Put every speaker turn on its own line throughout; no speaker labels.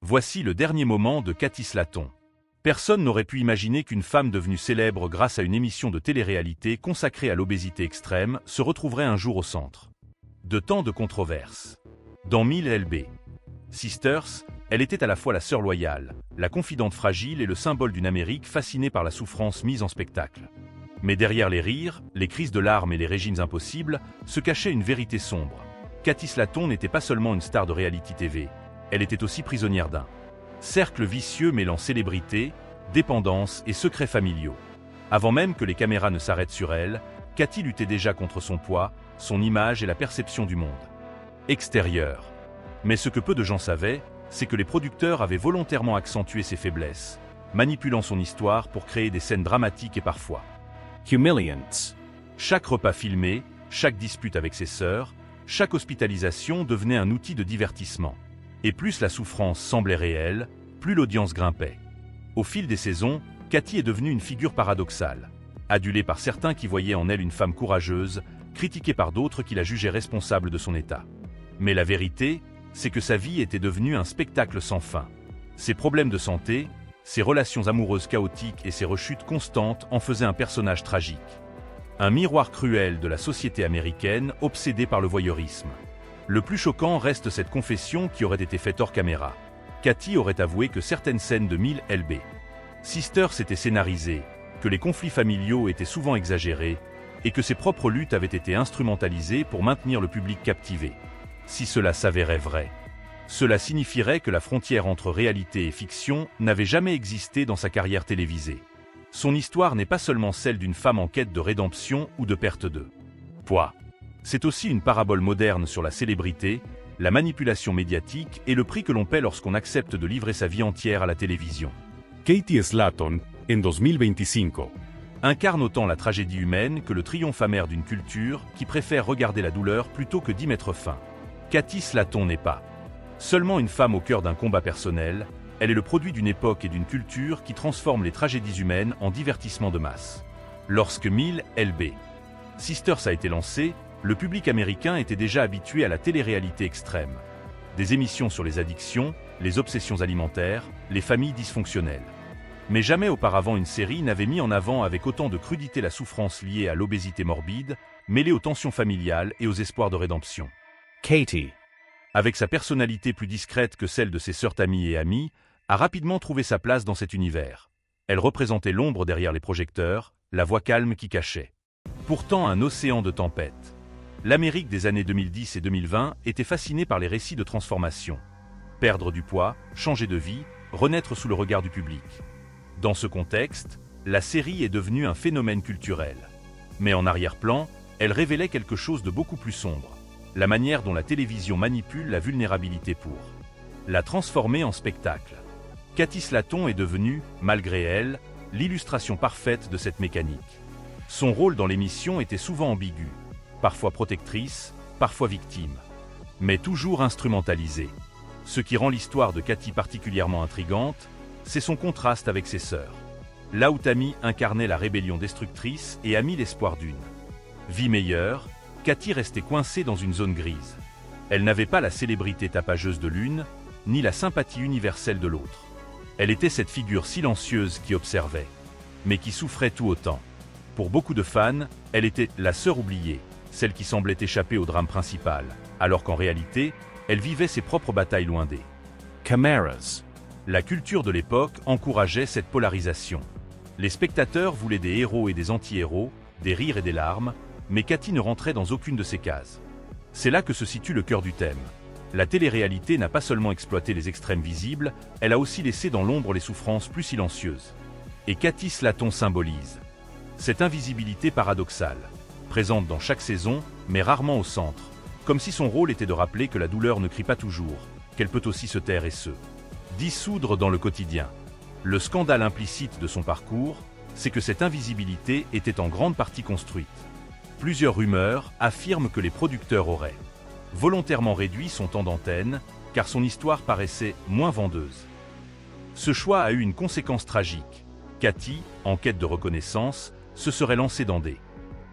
Voici le dernier moment de Cathy Slaton. Personne n'aurait pu imaginer qu'une femme devenue célèbre grâce à une émission de télé-réalité consacrée à l'obésité extrême se retrouverait un jour au centre de tant de controverses. Dans 1000 lb. Sisters, elle était à la fois la sœur loyale, la confidente fragile et le symbole d'une Amérique fascinée par la souffrance mise en spectacle. Mais derrière les rires, les crises de larmes et les régimes impossibles, se cachait une vérité sombre. Cathy Slaton n'était pas seulement une star de reality TV, elle était aussi prisonnière d'un cercle vicieux mêlant célébrité, dépendance et secrets familiaux. Avant même que les caméras ne s'arrêtent sur elle, Cathy luttait déjà contre son poids, son image et la perception du monde extérieur. Mais ce que peu de gens savaient, c'est que les producteurs avaient volontairement accentué ses faiblesses, manipulant son histoire pour créer des scènes dramatiques et parfois humiliantes. Chaque repas filmé, chaque dispute avec ses sœurs, chaque hospitalisation devenait un outil de divertissement. Et plus la souffrance semblait réelle, plus l'audience grimpait. Au fil des saisons, Cathy est devenue une figure paradoxale. Adulée par certains qui voyaient en elle une femme courageuse, critiquée par d'autres qui la jugeaient responsable de son état. Mais la vérité, c'est que sa vie était devenue un spectacle sans fin. Ses problèmes de santé, ses relations amoureuses chaotiques et ses rechutes constantes en faisaient un personnage tragique. Un miroir cruel de la société américaine obsédée par le voyeurisme. Le plus choquant reste cette confession qui aurait été faite hors caméra. Cathy aurait avoué que certaines scènes de 1000 lb. Sisters étaient scénarisées, que les conflits familiaux étaient souvent exagérés, et que ses propres luttes avaient été instrumentalisées pour maintenir le public captivé. Si cela s'avérait vrai, cela signifierait que la frontière entre réalité et fiction n'avait jamais existé dans sa carrière télévisée. Son histoire n'est pas seulement celle d'une femme en quête de rédemption ou de perte de poids. C'est aussi une parabole moderne sur la célébrité, la manipulation médiatique et le prix que l'on paie lorsqu'on accepte de livrer sa vie entière à la télévision.
Cathy Slaton, en 2025.
Incarne autant la tragédie humaine que le triomphe amer d'une culture qui préfère regarder la douleur plutôt que d'y mettre fin. Cathy Slaton n'est pas seulement une femme au cœur d'un combat personnel, elle est le produit d'une époque et d'une culture qui transforment les tragédies humaines en divertissement de masse. Lorsque 1000 lb. Sisters a été lancé, le public américain était déjà habitué à la télé-réalité extrême. Des émissions sur les addictions, les obsessions alimentaires, les familles dysfonctionnelles. Mais jamais auparavant une série n'avait mis en avant avec autant de crudité la souffrance liée à l'obésité morbide, mêlée aux tensions familiales et aux espoirs de rédemption.
Cathy,
avec sa personnalité plus discrète que celle de ses sœurs Tammy et Amy, a rapidement trouvé sa place dans cet univers. Elle représentait l'ombre derrière les projecteurs, la voix calme qui cachait pourtant un océan de tempêtes. L'Amérique des années 2010 et 2020 était fascinée par les récits de transformation. Perdre du poids, changer de vie, renaître sous le regard du public. Dans ce contexte, la série est devenue un phénomène culturel. Mais en arrière-plan, elle révélait quelque chose de beaucoup plus sombre. La manière dont la télévision manipule la vulnérabilité pour la transformer en spectacle. Cathy Slaton est devenue, malgré elle, l'illustration parfaite de cette mécanique. Son rôle dans l'émission était souvent ambigu, parfois protectrice, parfois victime, mais toujours instrumentalisée. Ce qui rend l'histoire de Cathy particulièrement intrigante, c'est son contraste avec ses sœurs. Là où Tammy incarnait la rébellion destructrice et Amy l'espoir d'une vie meilleure, Cathy restait coincée dans une zone grise. Elle n'avait pas la célébrité tapageuse de l'une, ni la sympathie universelle de l'autre. Elle était cette figure silencieuse qui observait, mais qui souffrait tout autant. Pour beaucoup de fans, elle était la sœur oubliée, celle qui semblait échapper au drame principal, alors qu'en réalité, elle vivait ses propres batailles loin des caméras. La culture de l'époque encourageait cette polarisation. Les spectateurs voulaient des héros et des anti-héros, des rires et des larmes, mais Cathy ne rentrait dans aucune de ces cases. C'est là que se situe le cœur du thème. La télé-réalité n'a pas seulement exploité les extrêmes visibles, elle a aussi laissé dans l'ombre les souffrances plus silencieuses. Et Cathy Slaton symbolise cette invisibilité paradoxale, présente dans chaque saison, mais rarement au centre, comme si son rôle était de rappeler que la douleur ne crie pas toujours, qu'elle peut aussi se taire et se dissoudre dans le quotidien. Le scandale implicite de son parcours, c'est que cette invisibilité était en grande partie construite. Plusieurs rumeurs affirment que les producteurs auraient volontairement réduit son temps d'antenne, car son histoire paraissait moins vendeuse. Ce choix a eu une conséquence tragique. Cathy, en quête de reconnaissance, se serait lancée dans des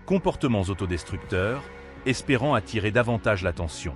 comportements autodestructeurs, espérant attirer davantage l'attention.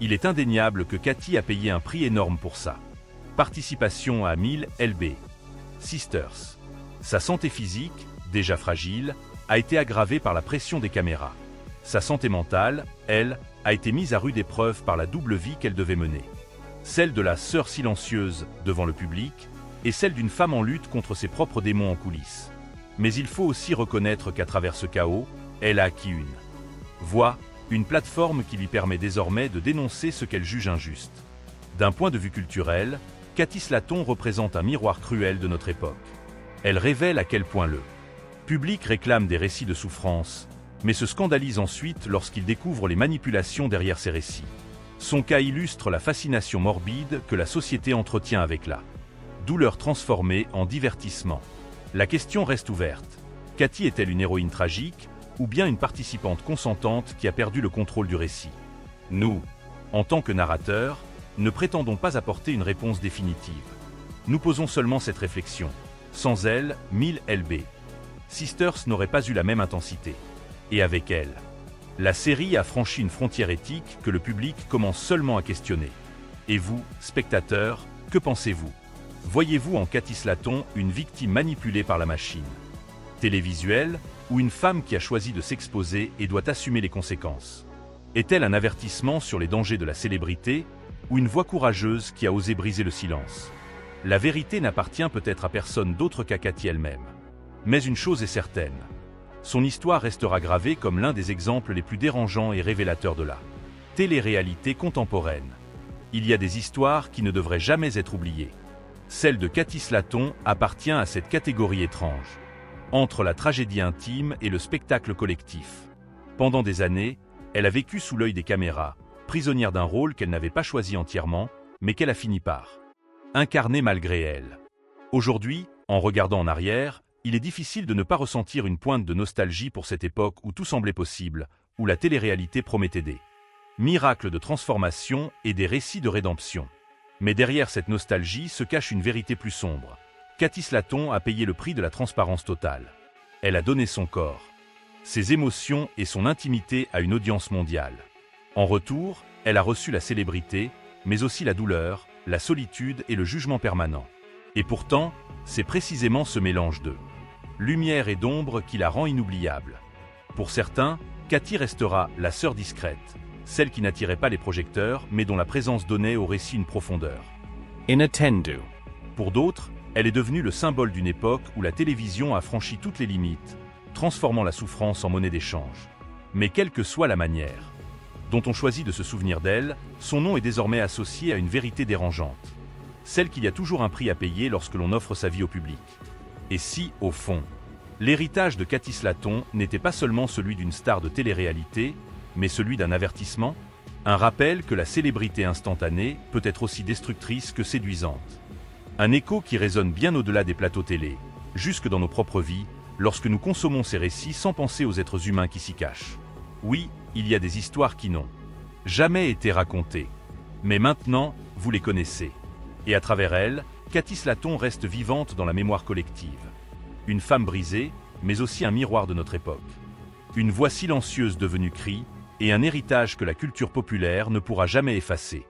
Il est indéniable que Cathy a payé un prix énorme pour ça. Participation à 1000 lb. Sisters. Sa santé physique, déjà fragile, a été aggravée par la pression des caméras. Sa santé mentale, elle, a été mise à rude épreuve par la double vie qu'elle devait mener. Celle de la sœur silencieuse devant le public et celle d'une femme en lutte contre ses propres démons en coulisses. Mais il faut aussi reconnaître qu'à travers ce chaos, elle a acquis une voix, une plateforme qui lui permet désormais de dénoncer ce qu'elle juge injuste. D'un point de vue culturel, Cathy Slaton représente un miroir cruel de notre époque. Elle révèle à quel point le public réclame des récits de souffrance, mais se scandalise ensuite lorsqu'il découvre les manipulations derrière ces récits. Son cas illustre la fascination morbide que la société entretient avec la douleur transformée en divertissement. La question reste ouverte. Cathy est-elle une héroïne tragique ou bien une participante consentante qui a perdu le contrôle du récit? Nous, en tant que narrateurs, ne prétendons pas apporter une réponse définitive. Nous posons seulement cette réflexion. Sans elle, 1000 lb. Sisters n'aurait pas eu la même intensité. Et avec elle, la série a franchi une frontière éthique que le public commence seulement à questionner. Et vous, spectateurs, que pensez-vous? Voyez-vous en Cathy Slaton une victime manipulée par la machine télévisuelle ou une femme qui a choisi de s'exposer et doit assumer les conséquences? Est-elle un avertissement sur les dangers de la célébrité ou une voix courageuse qui a osé briser le silence? La vérité n'appartient peut-être à personne d'autre qu'à Cathy elle-même. Mais une chose est certaine. Son histoire restera gravée comme l'un des exemples les plus dérangeants et révélateurs de la télé-réalité contemporaine. Il y a des histoires qui ne devraient jamais être oubliées. Celle de Cathy Slaton appartient à cette catégorie étrange, entre la tragédie intime et le spectacle collectif. Pendant des années, elle a vécu sous l'œil des caméras, prisonnière d'un rôle qu'elle n'avait pas choisi entièrement, mais qu'elle a fini par incarner malgré elle. Aujourd'hui, en regardant en arrière, il est difficile de ne pas ressentir une pointe de nostalgie pour cette époque où tout semblait possible, où la télé-réalité promettait des miracles de transformation et des récits de rédemption. Mais derrière cette nostalgie se cache une vérité plus sombre. Cathy Slaton a payé le prix de la transparence totale. Elle a donné son corps, ses émotions et son intimité à une audience mondiale. En retour, elle a reçu la célébrité, mais aussi la douleur, la solitude et le jugement permanent. Et pourtant, c'est précisément ce mélange de lumière et d'ombre qui la rend inoubliable. Pour certains, Cathy restera la sœur discrète, celle qui n'attirait pas les projecteurs mais dont la présence donnait au récit une profondeur.
Inattendu.
Pour d'autres, elle est devenue le symbole d'une époque où la télévision a franchi toutes les limites, transformant la souffrance en monnaie d'échange. Mais quelle que soit la manière dont on choisit de se souvenir d'elle, son nom est désormais associé à une vérité dérangeante. Celle qu'il y a toujours un prix à payer lorsque l'on offre sa vie au public. Et si, au fond, l'héritage de Cathy Slaton n'était pas seulement celui d'une star de télé-réalité, mais celui d'un avertissement, un rappel que la célébrité instantanée peut être aussi destructrice que séduisante. Un écho qui résonne bien au-delà des plateaux télé, jusque dans nos propres vies, lorsque nous consommons ces récits sans penser aux êtres humains qui s'y cachent. Oui, il y a des histoires qui n'ont jamais été racontées. Mais maintenant, vous les connaissez. Et à travers elles, Cathy Slaton reste vivante dans la mémoire collective. Une femme brisée, mais aussi un miroir de notre époque. Une voix silencieuse devenue cri, et un héritage que la culture populaire ne pourra jamais effacer.